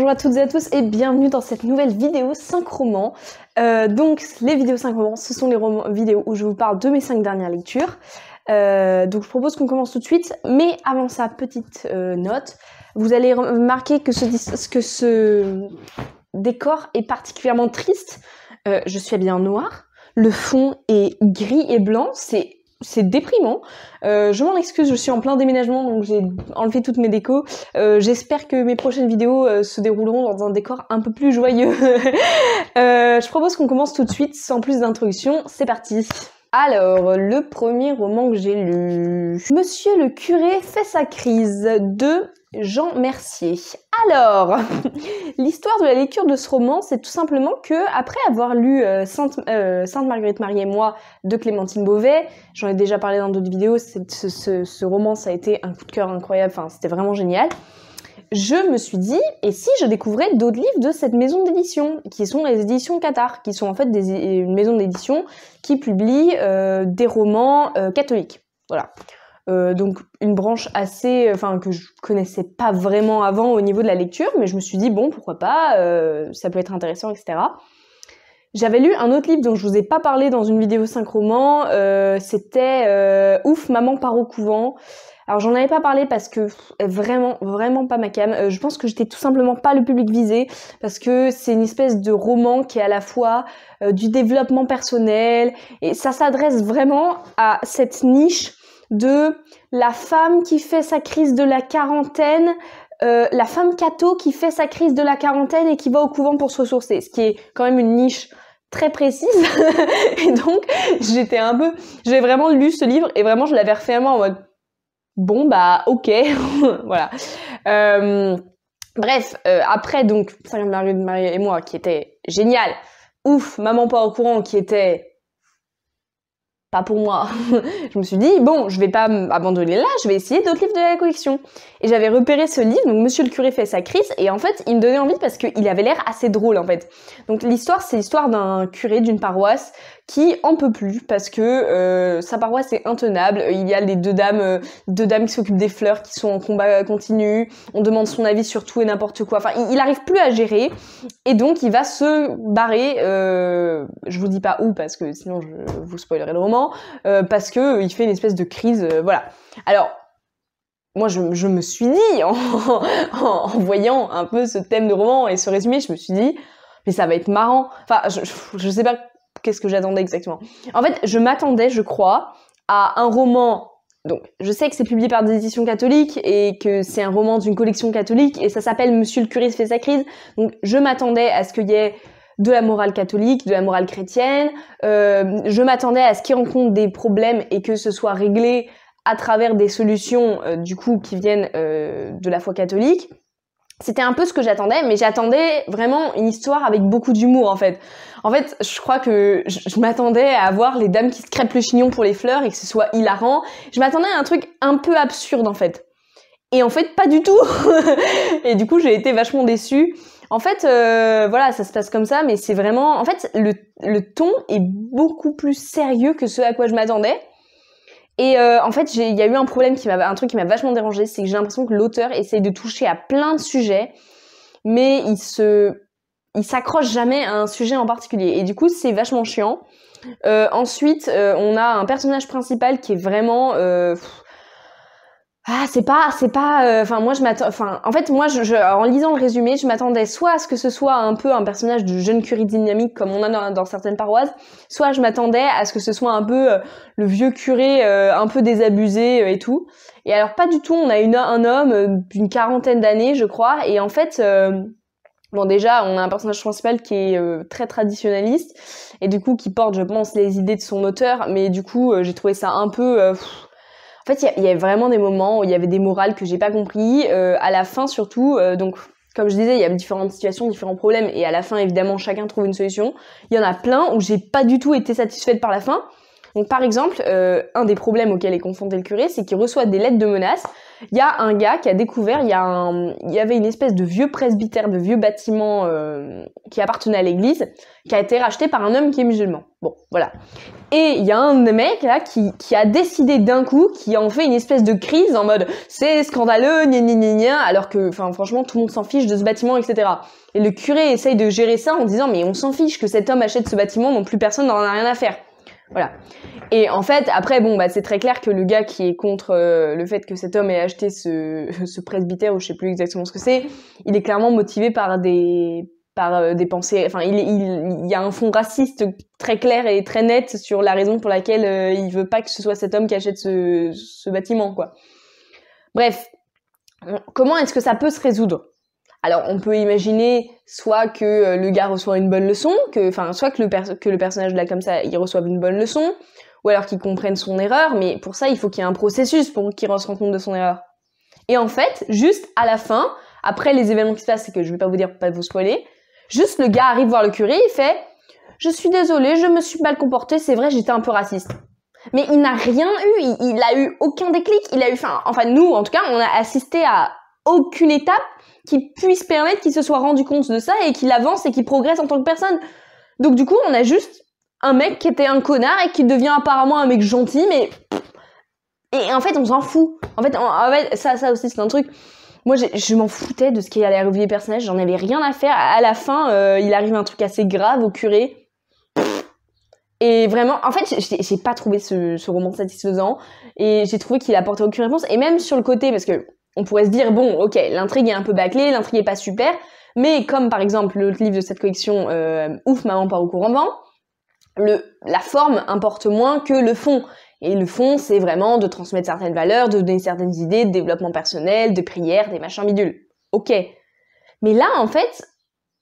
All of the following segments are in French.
bonjour à toutes et à tous et bienvenue dans cette nouvelle vidéo 5 romans. Donc les vidéos 5 romans, ce sont les vidéos où je vous parle de mes 5 dernières lectures. Donc je propose qu'on commence tout de suite, mais avant ça, petite note, vous allez remarquer que ce décor est particulièrement triste. Je suis habillée en noir, le fond est gris et blanc, c'est déprimant. Je m'en excuse, je suis en plein déménagement, donc j'ai enlevé toutes mes décos. J'espère que mes prochaines vidéos se dérouleront dans un décor un peu plus joyeux. Je propose qu'on commence tout de suite, sans plus d'introduction. C'est parti. Alors, le premier roman que j'ai lu, Monsieur le curé fait sa crise, de Jean Mercier. Alors, l'histoire de la lecture de ce roman, c'est tout simplement que après avoir lu Sainte Marguerite Marie et moi de Clémentine Beauvais, j'en ai déjà parlé dans d'autres vidéos, ce roman, ça a été un coup de cœur incroyable, enfin c'était vraiment génial. Je me suis dit, et si je découvrais d'autres livres de cette maison d'édition, qui sont les éditions Qatar, qui sont en fait une maison d'édition qui publie des romans catholiques. Voilà. Donc une branche assez, que je connaissais pas vraiment avant au niveau de la lecture, mais je me suis dit bon pourquoi pas, ça peut être intéressant, etc. J'avais lu un autre livre dont je vous ai pas parlé dans une vidéo 5 romans, c'était Ouf, maman part au couvent. Alors j'en avais pas parlé parce que vraiment pas ma came. Je pense que j'étais tout simplement pas le public visé parce que c'est une espèce de roman qui est à la fois du développement personnel et ça s'adresse vraiment à cette niche de la femme qui fait sa crise de la quarantaine, la femme catho qui fait sa crise de la quarantaine et qui va au couvent pour se ressourcer, ce qui est quand même une niche très précise. Et donc j'ai vraiment lu ce livre et vraiment je l'avais refait à moi en mode bon bah ok. Voilà. Après donc Sainte Marguerite Marie et moi qui était génial, Ouf, maman pas au courant qui était pas pour moi. Je me suis dit, bon, je vais pas m'abandonner là, je vais essayer d'autres livres de la collection. Et j'avais repéré ce livre, donc Monsieur le curé fait sa crise, et en fait, il me donnait envie parce qu'il avait l'air assez drôle, en fait. Donc l'histoire, c'est l'histoire d'un curé d'une paroisse qui en peut plus parce que sa paroisse est intenable. Il y a les deux dames qui s'occupent des fleurs qui sont en combat continu. On demande son avis sur tout et n'importe quoi. Enfin, il arrive plus à gérer et donc il va se barrer. Je vous dis pas où parce que sinon je vous spoilerai le roman. Parce que il fait une espèce de crise. Voilà. Alors. Moi, je me suis dit, en voyant un peu ce thème de roman et ce résumé, je me suis dit, mais ça va être marrant. Enfin, je sais pas qu'est-ce que j'attendais exactement. En fait, je m'attendais, je crois, à un roman. Donc, je sais que c'est publié par des éditions catholiques et que c'est un roman d'une collection catholique et ça s'appelle Monsieur le curé fait sa crise. Donc, je m'attendais à ce qu'il y ait de la morale catholique, de la morale chrétienne. Je m'attendais à ce qu'il rencontre des problèmes et que ce soit réglé à travers des solutions du coup qui viennent de la foi catholique. C'était un peu ce que j'attendais, mais j'attendais vraiment une histoire avec beaucoup d'humour en fait. En fait, je crois que je m'attendais à voir les dames qui se crêpent le chignon pour les fleurs et que ce soit hilarant. Je m'attendais à un truc un peu absurde en fait. Et en fait, pas du tout. Et du coup, j'ai été vachement déçue. En fait, voilà, ça se passe comme ça, mais c'est vraiment... En fait, le ton est beaucoup plus sérieux que ce à quoi je m'attendais. Et en fait, il y a eu un truc qui m'a vachement dérangé, c'est que j'ai l'impression que l'auteur essaye de toucher à plein de sujets, mais il s'accroche jamais à un sujet en particulier. Et du coup, c'est vachement chiant. Ensuite, on a un personnage principal qui est vraiment... en lisant le résumé, je m'attendais soit à ce que ce soit un peu un personnage de jeune curé dynamique comme on a dans certaines paroisses, soit je m'attendais à ce que ce soit un peu le vieux curé un peu désabusé et tout. Et alors pas du tout, on a un homme d'une quarantaine d'années, je crois, et en fait... Bon déjà, on a un personnage principal qui est très traditionnaliste, et du coup qui porte, je pense, les idées de son auteur, mais du coup, j'ai trouvé ça un peu... En fait, il y a vraiment des moments où il y avait des morales que j'ai pas compris. À la fin, surtout, donc comme je disais, il y a différentes situations, différents problèmes, et à la fin, évidemment, chacun trouve une solution. Il y en a plein où j'ai pas du tout été satisfaite par la fin. Donc, par exemple, un des problèmes auxquels est confronté le curé, c'est qu'il reçoit des lettres de menaces il y a un gars qui a découvert, il y avait une espèce de vieux presbytère, de vieux bâtiment qui appartenait à l'église, qui a été racheté par un homme qui est musulman. Bon, voilà. Et il y a un mec là qui a décidé d'un coup, qui en fait une espèce de crise en mode c'est scandaleux, gna gna gna gna, alors que franchement tout le monde s'en fiche de ce bâtiment, etc. Et le curé essaye de gérer ça en disant mais on s'en fiche que cet homme achète ce bâtiment, donc plus personne n'en a rien à faire. Voilà. Et en fait, après, bon, bah, c'est très clair que le gars qui est contre le fait que cet homme ait acheté ce presbytère, ou je sais plus exactement ce que c'est, il est clairement motivé par des pensées, enfin, il y a un fond raciste très clair et très net sur la raison pour laquelle il veut pas que ce soit cet homme qui achète ce bâtiment, quoi. Bref. Comment est-ce que ça peut se résoudre? Alors, on peut imaginer soit que le gars reçoit une bonne leçon, soit que le personnage là comme ça, il reçoive une bonne leçon, ou alors qu'il comprenne son erreur, mais pour ça, il faut qu'il y ait un processus pour qu'il se rende compte de son erreur. Et en fait, juste à la fin, après les événements qui se passent, c'est que je vais pas vous dire pour pas vous spoiler, juste le gars arrive voir le curé, il fait « Je suis désolé, je me suis mal comporté, c'est vrai, j'étais un peu raciste. » Mais il n'a rien eu, il a eu aucun déclic, nous, en tout cas, on a assisté à aucune étape qui puisse permettre qu'il se soit rendu compte de ça et qu'il avance et qu'il progresse en tant que personne. Donc du coup, on a juste un mec qui était un connard et qui devient apparemment un mec gentil, mais... Et en fait, on s'en fout. En fait, ça aussi, c'est un truc... Moi, je m'en foutais de ce qui allait arriver les personnages, j'en avais rien à faire. À la fin, il arrive un truc assez grave au curé. Et vraiment, en fait, j'ai pas trouvé ce roman satisfaisant et j'ai trouvé qu'il apportait aucune réponse. Et même sur le côté, parce que on pourrait se dire, bon, ok, l'intrigue est un peu bâclée, l'intrigue est pas super, mais comme par exemple le livre de cette collection, Ouf, maman part au courant vent, la forme importe moins que le fond. Et le fond, c'est vraiment de transmettre certaines valeurs, de donner certaines idées de développement personnel, de prière, des machins bidules. Ok. Mais là, en fait,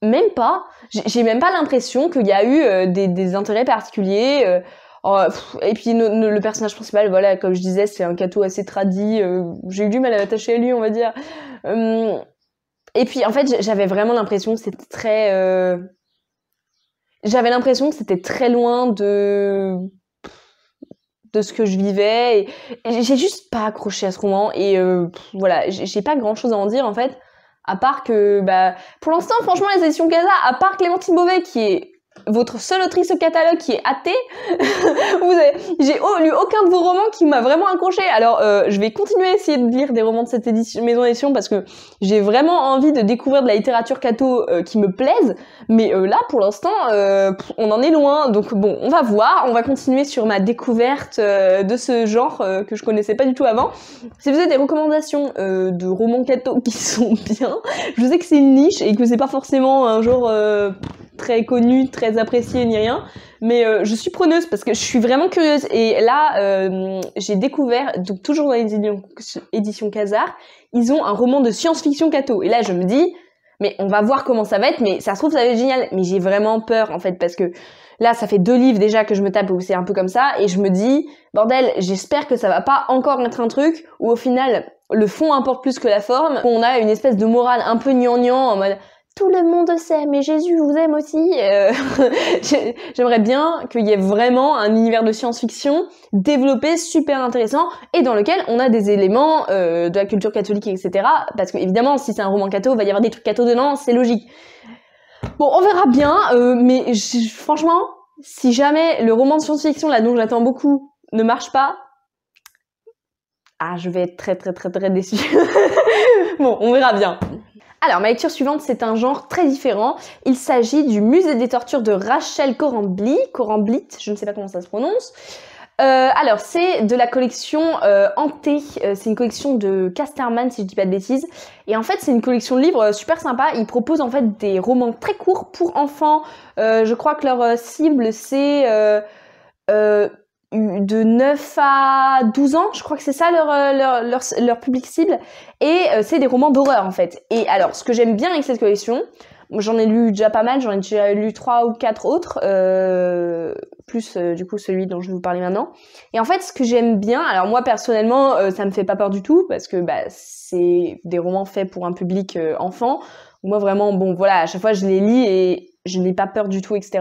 même pas. J'ai même pas l'impression qu'il y a eu des intérêts particuliers. Et puis le personnage principal, voilà, comme je disais, c'est un cateau assez tradi. J'ai eu du mal à m'attacher à lui, on va dire. Et puis en fait, j'avais vraiment l'impression que c'était très... J'avais l'impression que c'était très loin de ce que je vivais. Et j'ai juste pas accroché à ce roman. Et voilà, j'ai pas grand chose à en dire en fait. À part que, pour l'instant, franchement, les éditions Casa, à part Clémentine Beauvais, qui est votre seule autrice au catalogue qui est athée, j'ai lu aucun de vos romans qui m'a vraiment accroché. Alors, je vais continuer à essayer de lire des romans de cette maison d'édition parce que j'ai vraiment envie de découvrir de la littérature catho qui me plaise. Mais là, pour l'instant, on en est loin. Donc bon, on va voir. On va continuer sur ma découverte de ce genre que je connaissais pas du tout avant. Si vous avez des recommandations de romans catho qui sont bien, je sais que c'est une niche et que c'est pas forcément un genre très connu, très apprécié ni rien, mais je suis preneuse parce que je suis vraiment curieuse. Et là, j'ai découvert, donc toujours dans les éditions Casar, ils ont un roman de science-fiction catho. Et là, je me dis, mais on va voir comment ça va être, mais ça se trouve, ça va être génial. Mais j'ai vraiment peur, en fait, parce que là, ça fait 2 livres déjà que je me tape où c'est un peu comme ça, et je me dis, bordel, j'espère que ça va pas encore être un truc où au final, le fond importe plus que la forme, où on a une espèce de morale un peu gnangnan en mode tout le monde sait, mais Jésus vous aime aussi. J'aimerais bien qu'il y ait vraiment un univers de science-fiction développé, super intéressant, et dans lequel on a des éléments de la culture catholique, etc. Parce que évidemment, si c'est un roman catho, il va y avoir des trucs catho dedans, c'est logique. Bon, on verra bien, mais franchement, si jamais le roman de science-fiction, là, dont j'attends beaucoup, ne marche pas, je vais être très très très très déçue. Bon, on verra bien. Alors, ma lecture suivante, c'est un genre très différent. Il s'agit du Musée des tortures de Rachel Coramblit, je ne sais pas comment ça se prononce. Alors, c'est de la collection Hanté. C'est une collection de Casterman, si je dis pas de bêtises. Et en fait, c'est une collection de livres super sympa. Ils proposent en fait des romans très courts pour enfants. Je crois que leur cible, c'est de 9 à 12 ans, je crois que c'est ça leur public cible, et c'est des romans d'horreur en fait. Et alors, ce que j'aime bien avec cette collection, j'en ai lu déjà pas mal, j'en ai déjà lu 3 ou 4 autres, plus du coup celui dont je vais vous parler maintenant. Et en fait, ce que j'aime bien, alors moi personnellement, ça me fait pas peur du tout, parce que c'est des romans faits pour un public enfant. Moi vraiment, bon voilà, à chaque fois je les lis et je n'ai pas peur du tout, etc.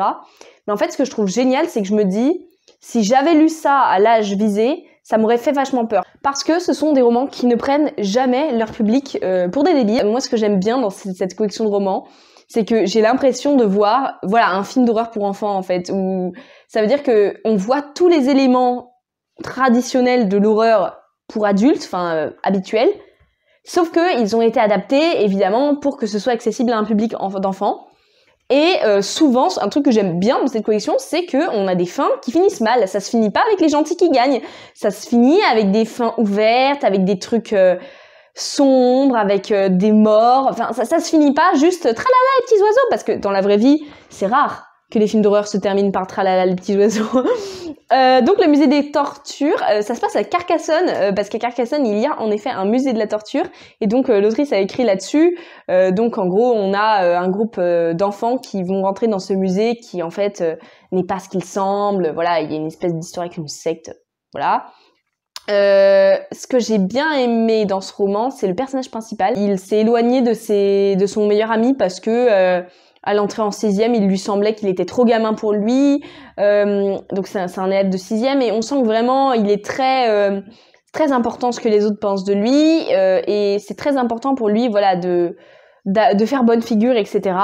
Mais en fait, ce que je trouve génial, c'est que je me dis, si j'avais lu ça à l'âge visé, ça m'aurait fait vachement peur. Parce que ce sont des romans qui ne prennent jamais leur public pour des débiles. Moi, ce que j'aime bien dans cette collection de romans, c'est que j'ai l'impression de voir, voilà, un film d'horreur pour enfants, en fait, où ça veut dire que on voit tous les éléments traditionnels de l'horreur pour adultes, enfin, habituels, sauf que ils ont été adaptés, évidemment, pour que ce soit accessible à un public d'enfants. Et souvent, un truc que j'aime bien dans cette collection, c'est que on a des fins qui finissent mal. Ça se finit pas avec les gentils qui gagnent. Ça se finit avec des fins ouvertes, avec des trucs sombres, avec des morts. Enfin, ça se finit pas juste tralala les petits oiseaux, parce que dans la vraie vie, c'est rare que les films d'horreur se terminent par tralala les petits oiseaux. Donc le musée des tortures, ça se passe à Carcassonne, parce qu'à Carcassonne, il y a en effet un musée de la torture, et donc l'autrice a écrit là-dessus. Donc en gros, on a un groupe d'enfants qui vont rentrer dans ce musée qui en fait n'est pas ce qu'il semble. Voilà, il y a une espèce d'histoire avec une secte. Voilà. Ce que j'ai bien aimé dans ce roman, c'est le personnage principal. Il s'est éloigné de son meilleur ami parce que à l'entrée en 6e, il lui semblait qu'il était trop gamin pour lui. Donc c'est un élève de 6e et on sent que vraiment il est très important ce que les autres pensent de lui et c'est très important pour lui, voilà, de faire bonne figure, etc.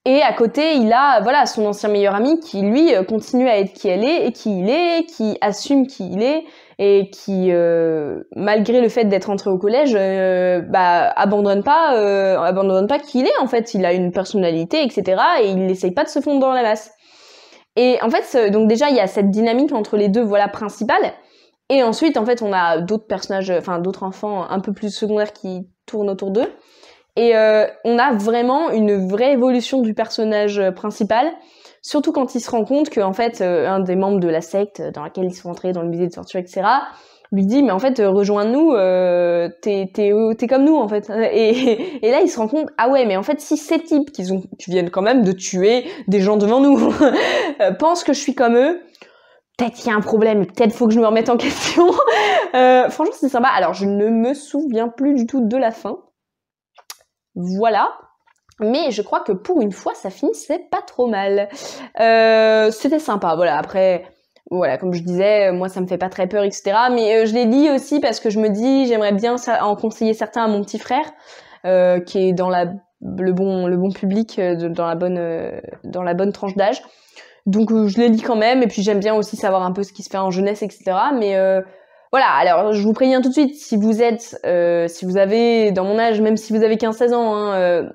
Et à côté, il a voilà son ancien meilleur ami qui lui continue à être qui elle est et qui il est, qui assume qui il est et qui malgré le fait d'être entré au collège abandonne pas qui il est. En fait, il a une personnalité, etc. et il n'essaye pas de se fondre dans la masse. Et en fait, donc déjà il y a cette dynamique entre les deux, voilà, principales. Et ensuite en fait on a d'autres personnages, enfin d'autres enfants un peu plus secondaires qui tournent autour d'eux. Et on a vraiment une vraie évolution du personnage principal, surtout quand il se rend compte que en fait un des membres de la secte dans laquelle ils sont entrés dans le musée de torture, etc., lui dit mais en fait rejoins-nous, t'es comme nous en fait. Et là il se rend compte, ah ouais, mais en fait si ces types qui viennent quand même de tuer des gens devant nous pensent que je suis comme eux, peut-être qu'il y a un problème, peut-être faut que je me remette en question. Franchement c'est sympa. Alors je ne me souviens plus du tout de la fin. Voilà, mais je crois que pour une fois, ça finissait pas trop mal. C'était sympa, voilà. Après, voilà, comme je disais, moi ça me fait pas très peur, etc. Mais je l'ai dit aussi parce que je me dis, j'aimerais bien en conseiller certains à mon petit frère, qui est dans le bon public, dans la bonne tranche d'âge. Donc je l'ai dit quand même, et puis j'aime bien aussi savoir un peu ce qui se fait en jeunesse, etc. Mais voilà, alors je vous préviens tout de suite, si vous avez dans mon âge, même si vous avez 15-16 ans,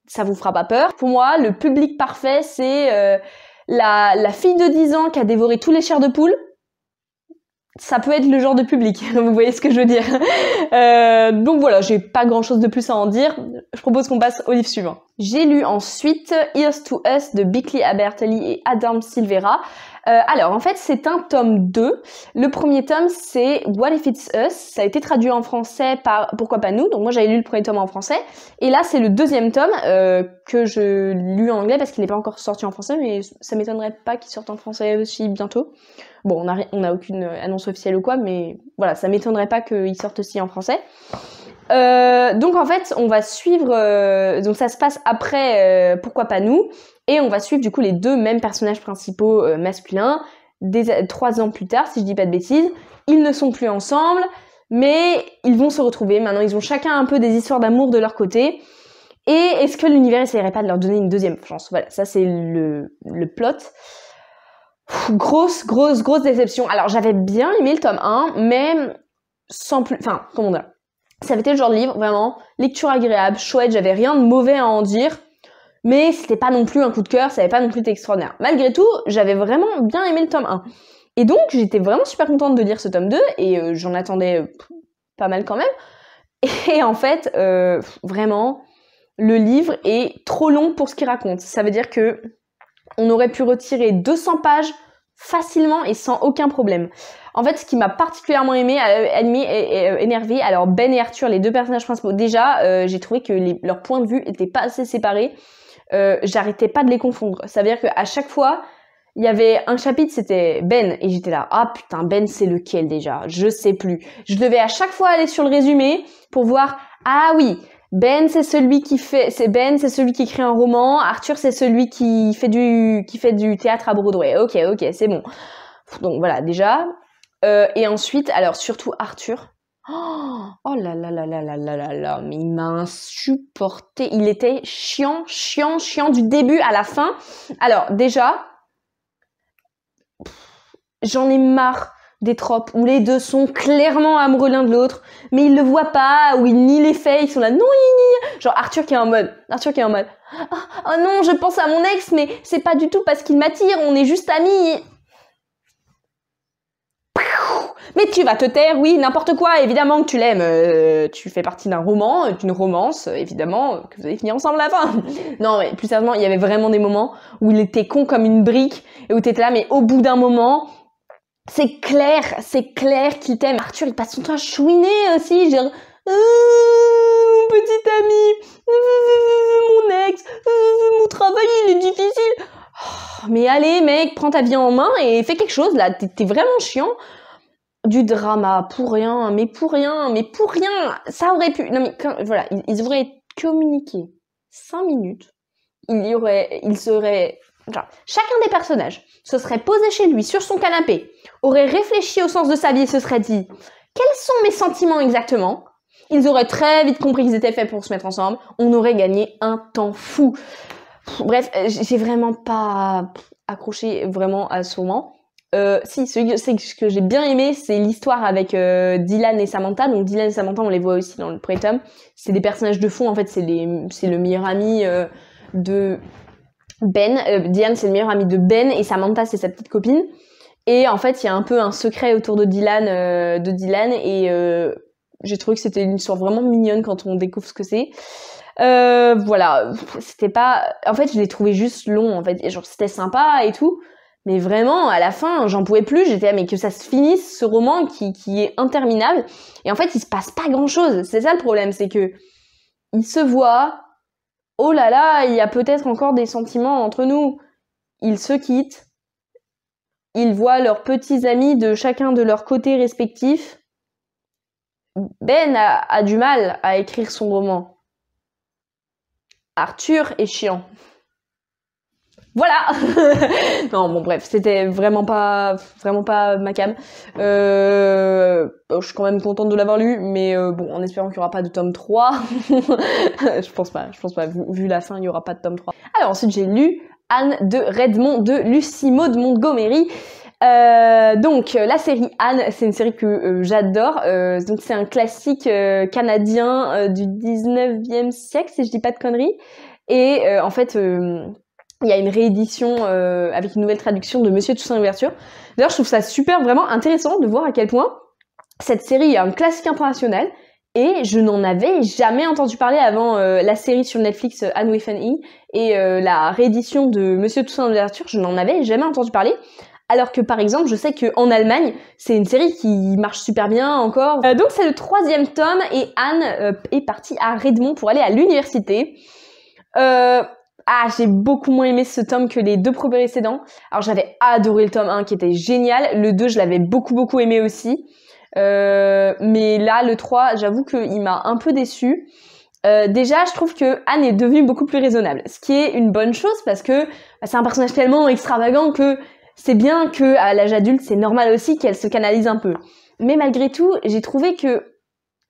ça vous fera pas peur. Pour moi, le public parfait, c'est la fille de 10 ans qui a dévoré tous les chairs de poule. Ça peut être le genre de public, vous voyez ce que je veux dire. Donc voilà, j'ai pas grand chose de plus à en dire. Je propose qu'on passe au livre suivant. J'ai lu ensuite Here's to Us de Bickley Abertelli et Adam Silvera. Alors en fait c'est un tome 2. Le premier tome c'est What If It's Us. Ça a été traduit en français par Pourquoi pas nous. Donc moi j'avais lu le premier tome en français. Et là c'est le deuxième tome que je lu en anglais parce qu'il n'est pas encore sorti en français, mais ça m'étonnerait pas qu'il sorte en français aussi bientôt. Bon, on n'a aucune annonce officielle ou quoi, mais voilà, ça m'étonnerait pas qu'il sorte aussi en français. Donc en fait, on va suivre... donc ça se passe après Pourquoi pas nous, et on va suivre du coup les deux mêmes personnages principaux masculins, 3 ans plus tard, si je dis pas de bêtises. Ils ne sont plus ensemble, mais ils vont se retrouver. Maintenant, ils ont chacun un peu des histoires d'amour de leur côté. Et est-ce que l'univers essaierait pas de leur donner une deuxième chance? Voilà, ça c'est le plot. Grosse déception. Alors j'avais bien aimé le tome 1, mais sans plus... Enfin, comment dire, ça avait été le genre de livre, vraiment, lecture agréable, chouette, j'avais rien de mauvais à en dire, mais c'était pas non plus un coup de cœur, ça avait pas non plus été extraordinaire. Malgré tout, j'avais vraiment bien aimé le tome 1. Et donc, j'étais vraiment super contente de lire ce tome 2, et j'en attendais pas mal quand même. Et en fait, vraiment, le livre est trop long pour ce qu'il raconte. Ça veut dire que on aurait pu retirer 200 pages facilement et sans aucun problème. En fait, ce qui m'a particulièrement énervé, alors Ben et Arthur, les deux personnages principaux, déjà, j'ai trouvé que leurs points de vue étaient pas assez séparés. J'arrêtais pas de les confondre. Ça veut dire qu'à chaque fois, il y avait un chapitre, c'était Ben, et j'étais là, ah putain, Ben c'est lequel déjà? Je sais plus. Je devais à chaque fois aller sur le résumé pour voir, ah oui, Ben c'est celui qui écrit un roman, Arthur c'est celui qui fait du théâtre à Broadway. Ok, c'est bon. Donc voilà, déjà. Et ensuite, alors surtout Arthur. Oh là là là là là là là là, mais il m'a insupporté. Il était chiant, chiant, chiant du début à la fin. Alors déjà, j'en ai marre des tropes où les deux sont clairement amoureux l'un de l'autre, mais ils le voient pas, ou ils nient les faits, ils sont là, non, ni. Genre Arthur qui est en mode, oh non, je pense à mon ex, mais c'est pas du tout parce qu'il m'attire, on est juste amis. Mais tu vas te taire, oui, n'importe quoi, évidemment que tu l'aimes. Tu fais partie d'un roman, d'une romance, évidemment, que vous allez finir ensemble à la fin. Non, mais plus sérieusement, il y avait vraiment des moments où il était con comme une brique, et où t'étais là, mais au bout d'un moment, c'est clair qu'il t'aime. Arthur, il passe son temps à chouiner aussi, genre, mon petit ami, mon ex, mon travail, il est difficile. Oh, mais allez, mec, prends ta vie en main et fais quelque chose, là, t'es vraiment chiant. Du drama, pour rien, ça aurait pu, non mais, voilà, ils auraient communiqué 5 minutes, il serait, genre, chacun des personnages se serait posé chez lui, sur son canapé, aurait réfléchi au sens de sa vie et se serait dit, quels sont mes sentiments exactement? Ils auraient très vite compris qu'ils étaient faits pour se mettre ensemble, on aurait gagné un temps fou. Bref, j'ai vraiment pas accroché vraiment à ce moment. Si, ce que j'ai bien aimé, c'est l'histoire avec Dylan et Samantha. Donc Dylan et Samantha, on les voit aussi dans le pré-tome. C'est des personnages de fond, en fait, c'est le meilleur ami de Ben. Dylan, c'est le meilleur ami de Ben et Samantha, c'est sa petite copine. Et en fait, il y a un peu un secret autour de Dylan et j'ai trouvé que c'était une histoire vraiment mignonne quand on découvre ce que c'est. Voilà, c'était pas... En fait, je l'ai trouvé juste long, en fait. Et genre, c'était sympa et tout. Mais vraiment, à la fin, j'en pouvais plus. J'étais là, mais que ça se finisse, ce roman qui est interminable. Et en fait, il se passe pas grand-chose. C'est ça le problème, c'est que ils se voient. Oh là là, il y a peut-être encore des sentiments entre nous. Ils se quittent. Ils voient leurs petits amis de chacun de leur côté respectif. Ben a du mal à écrire son roman. Arthur est chiant. Voilà. Non, bon bref, c'était vraiment pas ma cam. Je suis quand même contente de l'avoir lu, mais bon, en espérant qu'il y aura pas de tome 3. Je pense pas, vu la fin, il y aura pas de tome 3. Alors ensuite, j'ai lu Anne de Redmond de Lucie Maud Montgomery. Donc la série Anne, c'est une série que j'adore. Donc c'est un classique canadien du 19e siècle, si je dis pas de conneries. Et en fait, il y a une réédition avec une nouvelle traduction de Monsieur Toussaint Louverture. D'ailleurs, je trouve ça super, vraiment intéressant de voir à quel point cette série est un classique international. Et je n'en avais jamais entendu parler avant la série sur Netflix Anne with an E et la réédition de Monsieur Toussaint Louverture, je n'en avais jamais entendu parler. Alors que par exemple, je sais qu'en Allemagne, c'est une série qui marche super bien encore. Donc c'est le 3e tome et Anne est partie à Redmond pour aller à l'université. J'ai beaucoup moins aimé ce tome que les 2 précédents. Alors j'avais adoré le tome 1 qui était génial. Le 2, je l'avais beaucoup aimé aussi. Mais là, le 3, j'avoue qu'il m'a un peu déçue. Déjà, je trouve que Anne est devenue beaucoup plus raisonnable. Ce qui est une bonne chose parce que c'est un personnage tellement extravagant que c'est bien que à l'âge adulte, c'est normal aussi qu'elle se canalise un peu. Mais malgré tout, j'ai trouvé que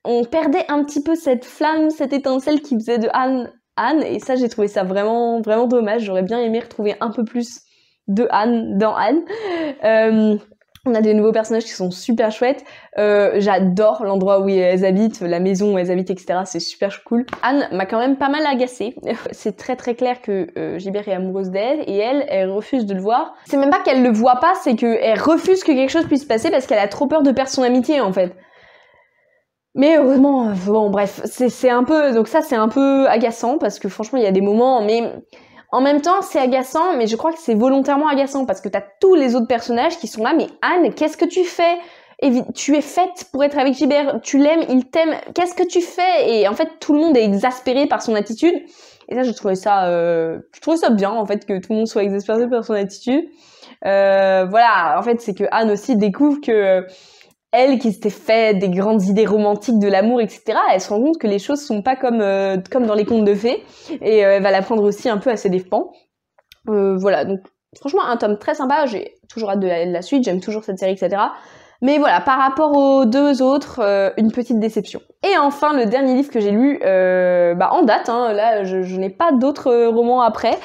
on perdait un petit peu cette flamme, cette étincelle qui faisait de Anne, et ça, j'ai trouvé ça vraiment dommage. J'aurais bien aimé retrouver un peu plus de Anne dans Anne. On a des nouveaux personnages qui sont super chouettes. J'adore l'endroit où elles habitent, la maison où elles habitent, etc. C'est super cool. Anne m'a quand même pas mal agacée. C'est très clair que Gilbert est amoureuse d'elle et elle refuse de le voir. C'est même pas qu'elle le voit pas, c'est qu'elle refuse que quelque chose puisse se passer parce qu'elle a trop peur de perdre son amitié en fait. Mais heureusement, bon bref, c'est un peu... Donc ça, c'est un peu agaçant parce que franchement, il y a des moments... Mais en même temps, c'est agaçant, mais je crois que c'est volontairement agaçant parce que t'as tous les autres personnages qui sont là. Mais Anne, qu'est-ce que tu fais? Tu es faite pour être avec Gilbert, tu l'aimes, il t'aime, qu'est-ce que tu fais? Et en fait, tout le monde est exaspéré par son attitude. Et ça, je trouvais ça bien, en fait, que tout le monde soit exaspéré par son attitude. Voilà, en fait, c'est que Anne aussi découvre que... elle qui s'était fait des grandes idées romantiques de l'amour, etc., elle se rend compte que les choses sont pas comme dans les contes de fées, et elle va la prendre aussi un peu à ses dépens. Voilà, donc franchement un tome très sympa, j'ai toujours hâte de la suite, j'aime toujours cette série, etc. Mais voilà, par rapport aux deux autres, une petite déception. Et enfin, le dernier livre que j'ai lu, en date, hein, là je n'ai pas d'autres romans après,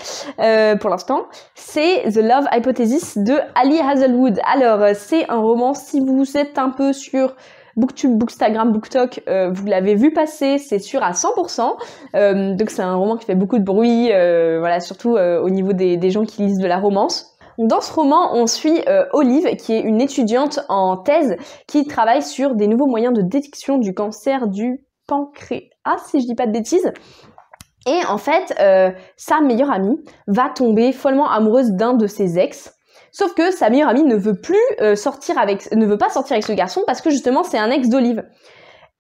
pour l'instant, c'est The Love Hypothesis de Ali Hazelwood. Alors, c'est un roman, si vous êtes un peu sur Booktube, Bookstagram, Booktok, vous l'avez vu passer, c'est sûr à 100%. Donc c'est un roman qui fait beaucoup de bruit, voilà, surtout au niveau des gens qui lisent de la romance. Dans ce roman, on suit Olive, qui est une étudiante en thèse qui travaille sur des nouveaux moyens de détection du cancer du pancréas, si je dis pas de bêtises. Et en fait, sa meilleure amie va tomber follement amoureuse d'un de ses ex. Sauf que sa meilleure amie ne veut pas sortir avec ce garçon parce que justement c'est un ex d'Olive.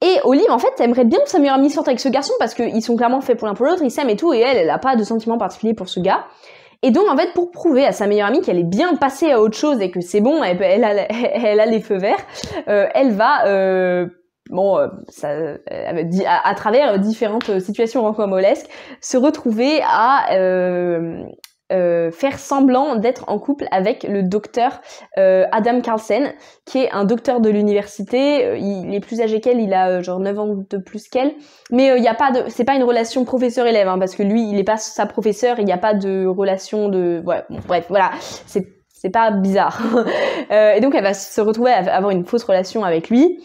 Et Olive, en fait, aimerait bien que sa meilleure amie sorte avec ce garçon parce qu'ils sont clairement faits pour l'un pour l'autre, ils s'aiment et tout, et elle a pas de sentiment particulier pour ce gars. Et donc, en fait, pour prouver à sa meilleure amie qu'elle est bien passée à autre chose et que c'est bon, elle a les feux verts, elle va, à travers différentes situations rocambolesques, se retrouver à faire semblant d'être en couple avec le docteur Adam Carlsen, qui est un docteur de l'université. Il est plus âgé qu'elle, il a genre 9 ans de plus qu'elle. Mais c'est pas une relation professeur-élève, hein, parce que lui, il est pas sa professeure, il n'y a pas de relation de... Ouais, bon, bref, voilà, c'est pas bizarre. Et donc, elle va se retrouver à avoir une fausse relation avec lui.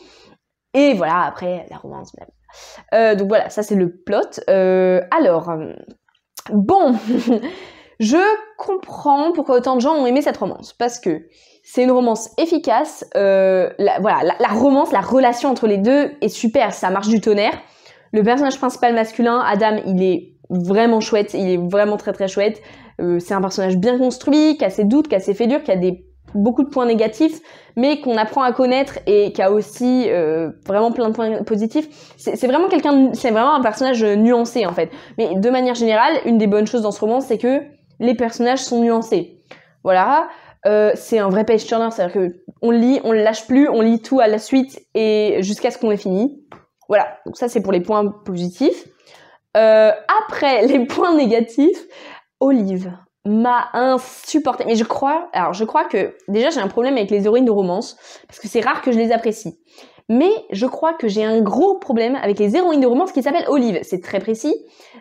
Et voilà, après, la romance, donc voilà, ça c'est le plot. Bon... Je comprends pourquoi autant de gens ont aimé cette romance, parce que c'est une romance efficace, la romance, la relation entre les deux est super, ça marche du tonnerre. Le personnage principal masculin, Adam, il est vraiment chouette, il est vraiment très très chouette. C'est un personnage bien construit, qui a ses doutes, qui a ses fêlures, qui a beaucoup de points négatifs, mais qu'on apprend à connaître et qui a aussi vraiment plein de points positifs. C'est vraiment un personnage nuancé en fait. Mais de manière générale, une des bonnes choses dans ce roman, c'est que les personnages sont nuancés. Voilà, c'est un vrai page turner, c'est-à-dire que on lit, on le lâche plus, on lit tout à la suite et jusqu'à ce qu'on ait fini. Voilà, donc ça c'est pour les points positifs. Après les points négatifs, Olive m'a insupporté. Mais je crois que déjà j'ai un problème avec les héroïnes de romance parce que c'est rare que je les apprécie. Mais je crois que j'ai un gros problème avec les héroïnes de romance qui s'appellent Olive. C'est très précis.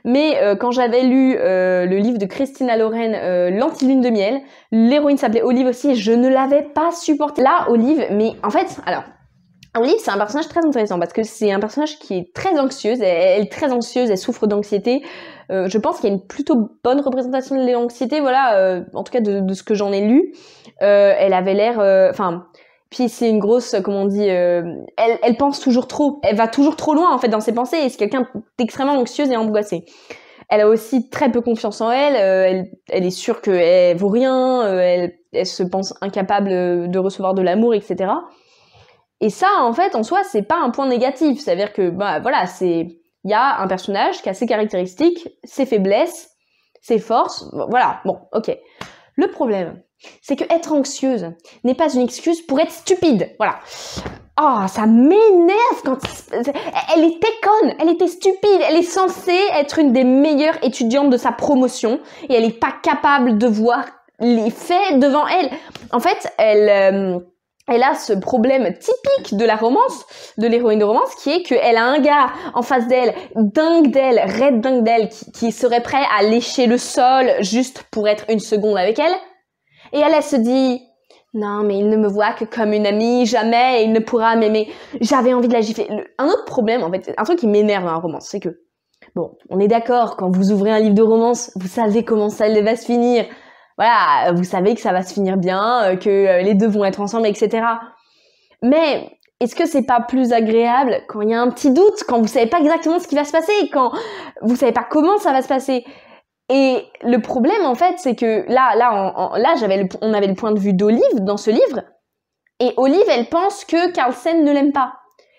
Mais quand j'avais lu le livre de Christina Loren, L'Antilune de miel, l'héroïne s'appelait Olive aussi et je ne l'avais pas supporté. Là, Olive, mais en fait, alors, Olive, c'est un personnage très intéressant parce que c'est un personnage qui est très anxieuse. Elle est très anxieuse, elle souffre d'anxiété. Je pense qu'il y a une plutôt bonne représentation de l'anxiété, voilà, en tout cas de ce que j'en ai lu. Elle avait l'air... Puis c'est une grosse, comment on dit, elle pense toujours trop. Elle va toujours trop loin en fait dans ses pensées et c'est quelqu'un d'extrêmement anxieuse et angoissée. Elle a aussi très peu confiance en elle. Elle est sûre qu'elle vaut rien. Elle se pense incapable de recevoir de l'amour, etc. Et ça, en fait, en soi, c'est pas un point négatif. C'est-à-dire que, il y a un personnage qui a ses caractéristiques, ses faiblesses, ses forces. Voilà, bon, ok. Le problème, c'est que être anxieuse n'est pas une excuse pour être stupide. Voilà. Oh, ça m'énerve quand... Elle était conne, elle était stupide, elle est censée être une des meilleures étudiantes de sa promotion et elle est pas capable de voir les faits devant elle. En fait, elle a ce problème typique de la romance, de l'héroïne de romance, qui est qu'elle a un gars en face d'elle, dingue d'elle, raide dingue d'elle, qui serait prêt à lécher le sol juste pour être une seconde avec elle. Et elle se dit, non, mais il ne me voit que comme une amie, jamais il ne pourra m'aimer. J'avais envie de la gifler. Un autre problème, en fait, un truc qui m'énerve dans la romance, c'est que, bon, on est d'accord, quand vous ouvrez un livre de romance, vous savez comment ça va se finir. Voilà, vous savez que ça va se finir bien, que les deux vont être ensemble, etc. Mais est-ce que c'est pas plus agréable quand il y a un petit doute, quand vous savez pas exactement ce qui va se passer, quand vous savez pas comment ça va se passer? Et le problème, en fait, c'est que on avait le point de vue d'Olive dans ce livre, et Olive, elle pense que Carlsen ne l'aime pas.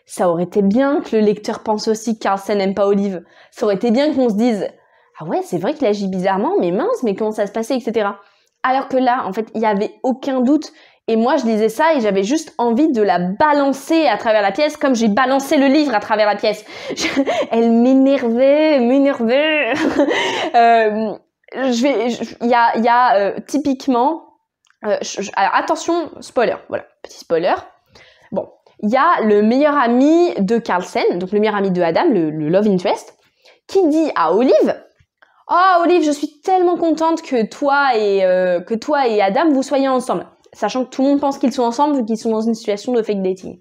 Ça aurait été bien que le lecteur pense aussi que Carlsen n'aime pas Olive. Ça aurait été bien qu'on se dise, ah ouais, c'est vrai qu'il agit bizarrement, mais mince, mais comment ça se passait, etc. Alors que là, en fait, il y avait aucun doute. Et moi, je lisais ça et j'avais juste envie de la balancer à travers la pièce, comme j'ai balancé le livre à travers la pièce. Elle m'énervait. Typiquement, alors attention, spoiler, voilà, petit spoiler. Bon, il y a le meilleur ami de Carlsen, donc le meilleur ami de Adam, le love interest, qui dit à Olive « Oh Olive, je suis tellement contente que toi et Adam, vous soyez ensemble. » Sachant que tout le monde pense qu'ils sont ensemble vu qu'ils sont dans une situation de fake dating.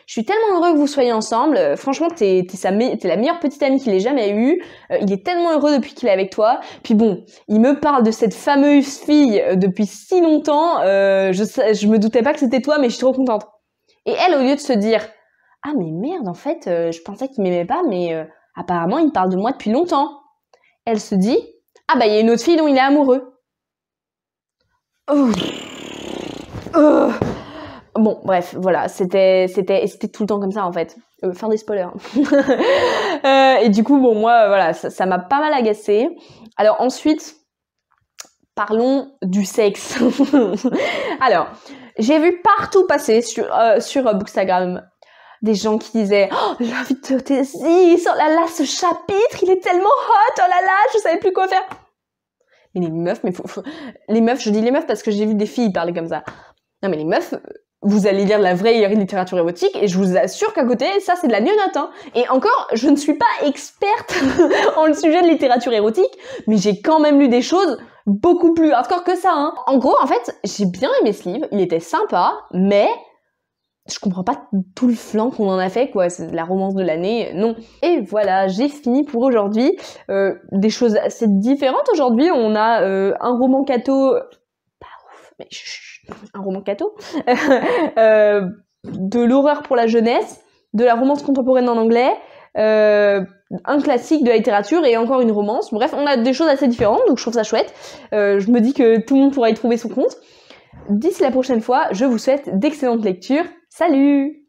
Je suis tellement heureux que vous soyez ensemble. Franchement, t'es la meilleure petite amie qu'il ait jamais eue. Il est tellement heureux depuis qu'il est avec toi. Puis bon, il me parle de cette fameuse fille depuis si longtemps. Je me doutais pas que c'était toi, mais je suis trop contente. Et elle, au lieu de se dire « Ah mais merde, en fait, je pensais qu'il m'aimait pas, mais apparemment, il me parle de moi depuis longtemps. » Elle se dit « Ah bah, il y a une autre fille dont il est amoureux. » Bon, bref, voilà, c'était tout le temps comme ça en fait. Fin des spoilers. Et du coup, bon, moi, voilà, ça m'a pas mal agacée. Alors ensuite, parlons du sexe. Alors, j'ai vu partout passer sur Bookstagram des gens qui disaient « Oh, la vie de Thésis, oh là là, ce chapitre, il est tellement hot, oh là là, je savais plus quoi faire. » Mais les meufs, les meufs, je dis les meufs parce que j'ai vu des filles parler comme ça. Non mais les meufs, vous allez lire de la vraie littérature érotique et je vous assure qu'à côté, ça c'est de la gnognotte. Hein. Et encore, je ne suis pas experte en le sujet de littérature érotique, mais j'ai quand même lu des choses beaucoup plus hardcore que ça. Hein. En gros, en fait, j'ai bien aimé ce livre, il était sympa, mais je comprends pas tout le flanc qu'on en a fait, quoi. C'est la romance de l'année, non. Et voilà, j'ai fini pour aujourd'hui. Des choses assez différentes aujourd'hui. On a un roman catho, pas ouf, mais un roman catho, de l'horreur pour la jeunesse, de la romance contemporaine en anglais, un classique de la littérature et encore une romance. Bref, on a des choses assez différentes, donc je trouve ça chouette. Je me dis que tout le monde pourra y trouver son compte. D'ici la prochaine fois, je vous souhaite d'excellentes lectures. Salut!